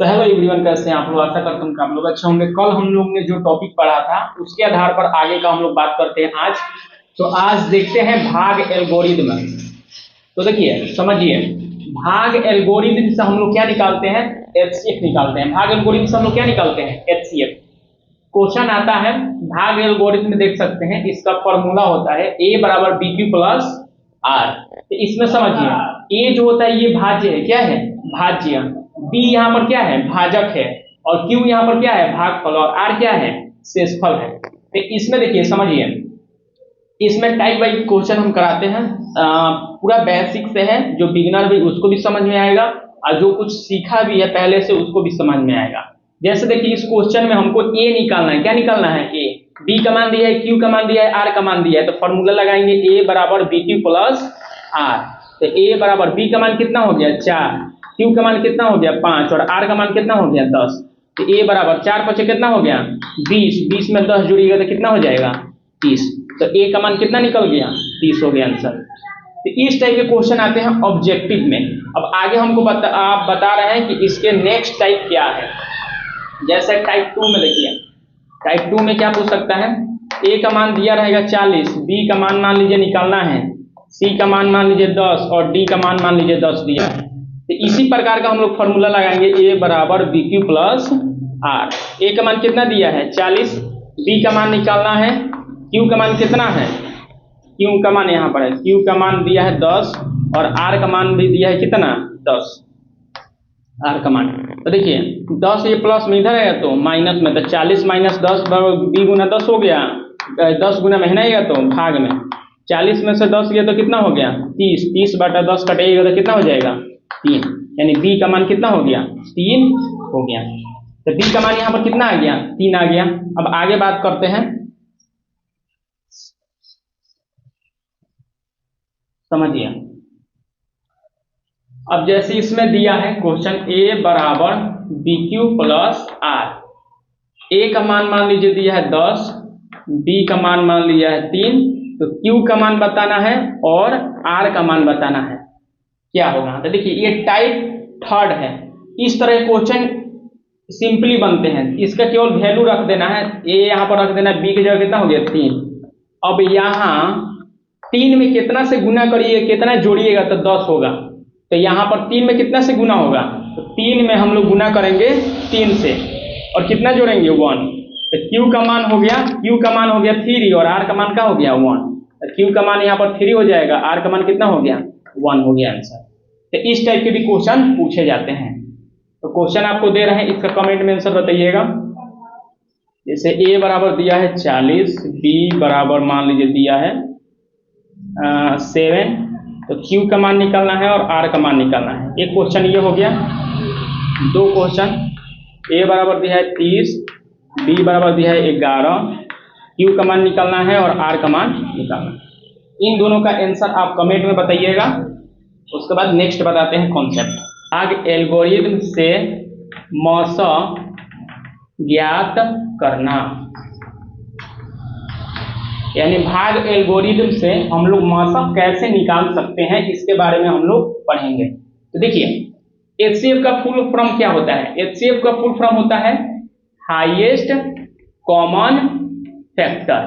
तो hello everyone, कैसे हैं आप लोग। आशा करता हूं कि आप लोग अच्छे होंगे। कल हम लोग ने जो टॉपिक पढ़ा था उसके आधार पर आगे का हम लोग बात करते हैं आज। तो आज देखते हैं भाग एल्गोरिदम। तो देखिए समझिए, भाग एल्गोरिदम से हम लोग क्या निकालते हैं, एचसीएफ निकालते हैं। भाग एल्गोरिदम से हम लोग क्या निकालते हैं, एचसीएफ। क्वेश्चन आता है भाग एल्गोरिदम में, देख सकते हैं इसका फॉर्मूला होता है ए बराबर बी क्यू प्लस आर। तो इसमें समझिए ए जो होता है ये भाज्य है, क्या है, भाज्य। बी यहाँ पर क्या है, भाजक है। और क्यू यहाँ पर क्या है, भागफल। और आर क्या है, शेषफल है। तो इसमें देखिए समझिए, इसमें टाइप वाइज क्वेश्चन हम कराते हैं। पूरा बेसिक से है, जो बिगिनर भी उसको भी समझ में आएगा और जो कुछ सीखा भी है पहले से उसको भी समझ में आएगा। जैसे देखिए इस क्वेश्चन में हमको ए निकालना है। क्या निकालना है, ए। बी का मान दिया है, क्यू का मान दिया है, आर का मान दिया है। तो फॉर्मूला लगाएंगे ए बराबर बी क्यू प्लस आर। तो ए बराबर बी का मान कितना हो गया, 4। क्यू का मान कितना हो गया, 5। और आर का मान कितना हो गया, 10। तो ए बराबर 4 5 कितना हो गया, 20। 20 में 10 जुड़िएगा तो कितना हो जाएगा, 30। तो ए का मान कितना निकल गया, 30 हो गया आंसर। तो इस टाइप के क्वेश्चन आते हैं ऑब्जेक्टिव में। अब आगे हमको आप बता रहे हैं कि इसके नेक्स्ट टाइप क्या है। जैसे टाइप 2 में देखिए, टाइप 2 में क्या पूछ सकता है, ए का मान दिया रहेगा 40, बी का मान लीजिए निकालना है, सी का मान लीजिए 10 और डी का मान लीजिए 10 दिया है। तो इसी प्रकार का हम लोग फॉर्मूला लगाएंगे ए बराबर बी क्यू प्लस आर। ए का मान कितना दिया है, 40। बी का मान निकालना है, क्यू का मान कितना है, क्यू का मान यहाँ पर है, क्यू का मान दिया है 10 और आर का मान भी दिया है कितना, 10। आर का मान तो देखिए 10 ये प्लस में इधर है तो माइनस में, तो 40 माइनस 10 बी गुना 10 हो गया। 10 गुना में है ना, ये तो भाग में 40 में से 10 गया तो कितना हो गया, 30। 30 बटा 10 कटेगा तो कितना हो जाएगा, 3। यानी बी का मान कितना हो गया, 3 हो गया। तो बी का मान यहाँ पर कितना आ गया, 3 आ गया। अब आगे बात करते हैं, समझिए। अब जैसे इसमें दिया है क्वेश्चन ए बराबर बी क्यू प्लस आर। ए का मान लीजिए दिया है 10, बी का मान लिया है 3। तो क्यू का मान बताना है और आर का मान बताना है, क्या होगा। तो देखिए ये टाइप 3 है। इस तरह क्वेश्चन सिंपली बनते हैं। इसका केवल वैल्यू रख देना है, ए यहाँ पर रख देना है, बी की जगह कितना हो गया, 3। अब यहाँ 3 में कितना से गुना करिए, कितना जोड़िएगा तो 10 होगा। तो यहाँ पर 3 में कितना से गुना होगा, तो 3 में हम लोग गुना करेंगे 3 से और कितना जोड़ेंगे, 1। तो क्यू का मान हो गया, क्यू का मान हो गया 3 और आर का मान क्या हो गया, 1। तो क्यू का मान यहाँ पर 3 हो जाएगा, आर का मान कितना हो गया, 1 हो गया आंसर। तो इस टाइप के भी क्वेश्चन पूछे जाते हैं। तो क्वेश्चन आपको दे रहे हैं, इसका कमेंट में आंसर बताइएगा। जैसे ए बराबर दिया है 40, बी बराबर मान लीजिए दिया है 7। तो क्यू का मान निकालना है और आर का मान निकालना है। एक क्वेश्चन ये हो गया। 2 क्वेश्चन, ए बराबर दिया है 30, बी बराबर दिया है 11। क्यू का मान निकालना है और आर का मान निकालना है। इन दोनों का आंसर आप कमेंट में बताइएगा। उसके बाद नेक्स्ट बताते हैं कॉन्सेप्ट। भाग एल्गोरिदम से मौसा ज्ञात करना, यानी भाग एल्गोरिदम से हम लोग मौसा कैसे निकाल सकते हैं, इसके बारे में हम लोग पढ़ेंगे। तो देखिए एचसीएफ का फुल फॉर्म क्या होता है। एचसीएफ का फुल फॉर्म होता है हाईएस्ट कॉमन फैक्टर।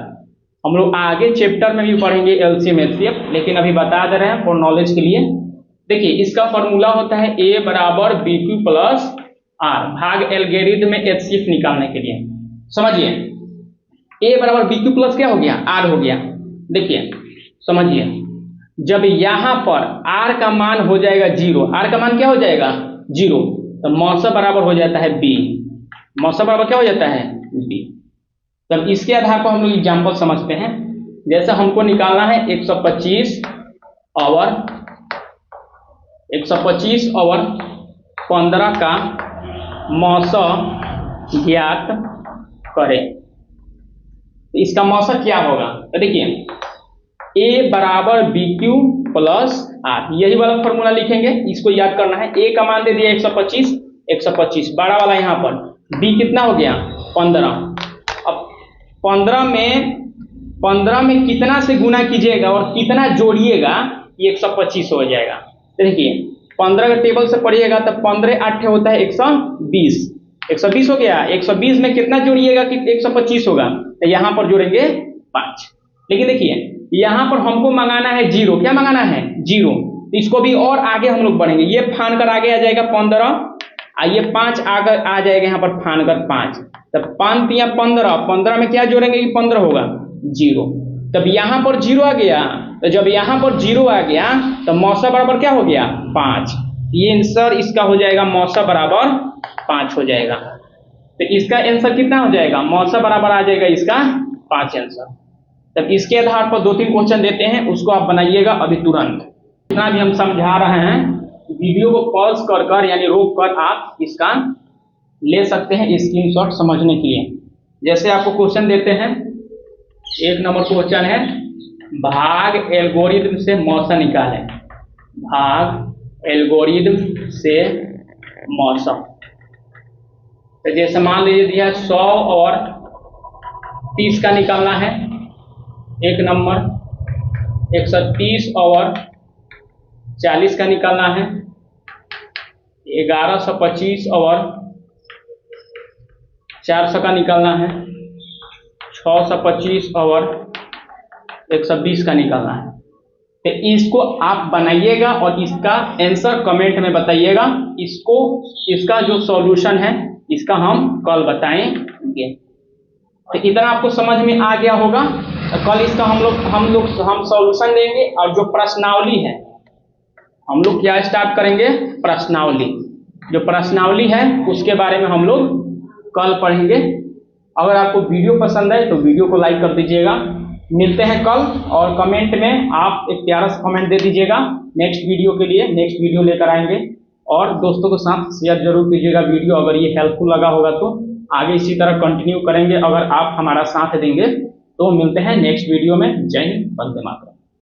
हम लोग आगे चैप्टर में भी पढ़ेंगे एलसीएम एचसीएफ, लेकिन अभी बता दे रहे हैं फॉर नॉलेज के लिए। देखिए इसका फॉर्मूला होता है ए बराबर बी क्यू प्लस आर, भाग एल्गोरिदम में एचसीएफ निकालने के लिए। समझिए ए बराबर बी क्यू प्लस क्या हो गया, आर हो गया। देखिए समझिए, जब यहां पर आर का मान हो जाएगा 0, आर का मान क्या हो जाएगा, 0, तो मौसा बराबर हो जाता है बी। मौसा बराबर क्या हो जाता है, बी। तब इसके आधार पर हम लोग एग्जाम्पल समझते हैं। जैसे हमको निकालना है 125 ओवर 15 का मौसा ज्ञात करें। तो इसका मौसा क्या होगा, तो देखिए ए बराबर बी क्यू प्लस आर, यही वाला फॉर्मूला लिखेंगे, इसको याद करना है। ए का मान दे दिया 125 बड़ा वाला, यहाँ पर बी कितना हो गया, 15। अब 15 में कितना से गुना कीजिएगा और कितना जोड़िएगा, ये 125 हो जाएगा। देखिए 15 का टेबल से पढ़िएगा तो 15 8 होता है 120। 120 हो गया। 120 में कितना जोड़िएगा कि 125 होगा, तो यहां पर जोड़ेंगे 5। लेकिन देखिए यहां पर हमको मंगाना है 0। क्या मंगाना है? 0। तो इसको भी और आगे हम लोग बढ़ेंगे, ये फान कर आगे आ जाएगा 15, ये 5 आगे आ जाएगा यहाँ पर फान कर 5। तब 5 या 15, 15 में क्या जोड़ेंगे कि 15 होगा? 0। तब यहां पर 0 आ गया। तो जब यहां पर 0 आ गया तो मौसा बराबर क्या हो गया? 5। ये आंसर इसका हो जाएगा मौसा बराबर 5 हो जाएगा। तो इसका आंसर कितना हो जाएगा? मौसा बराबर आ जाएगा इसका 5 आंसर। तब इसके आधार पर 2-3 क्वेश्चन देते हैं, उसको आप बनाइएगा अभी तुरंत। जितना भी हम समझा रहे हैं वीडियो को पॉज कर कर यानी रोक कर आप इसका ले सकते हैं स्क्रीनशॉट समझने के लिए। जैसे आपको क्वेश्चन देते हैं, 1 नंबर क्वेश्चन है भाग एल्गोरिथम से मौसा निकालें। भाग एल्गोरिथम से मौसा, तो जैसे मान लीजिए दिया 100 और 30 का निकालना है। 1 नंबर 130 और 40 का निकालना है। 1125 और 400 का निकालना है। 625 और 120 का निकालना है। तो इसको आप बनाइएगा और इसका आंसर कमेंट में बताइएगा। इसका जो सॉल्यूशन है इसका हम कल बताएंगे। तो इतना आपको समझ में आ गया होगा। तो कल इसका हम सॉल्यूशन देंगे और जो प्रश्नावली है हम लोग क्या स्टार्ट करेंगे? प्रश्नावली। जो प्रश्नावली है उसके बारे में हम लोग कल पढ़ेंगे। अगर आपको वीडियो पसंद है तो वीडियो को लाइक कर दीजिएगा। मिलते हैं कल, और कमेंट में आप एक प्यारा सा कमेंट दे दीजिएगा नेक्स्ट वीडियो के लिए। नेक्स्ट वीडियो लेकर आएंगे, और दोस्तों के साथ शेयर जरूर कीजिएगा वीडियो। अगर ये हेल्पफुल लगा होगा तो आगे इसी तरह कंटिन्यू करेंगे अगर आप हमारा साथ देंगे। तो मिलते हैं नेक्स्ट वीडियो में। जय हिंद, वंदे मातरम।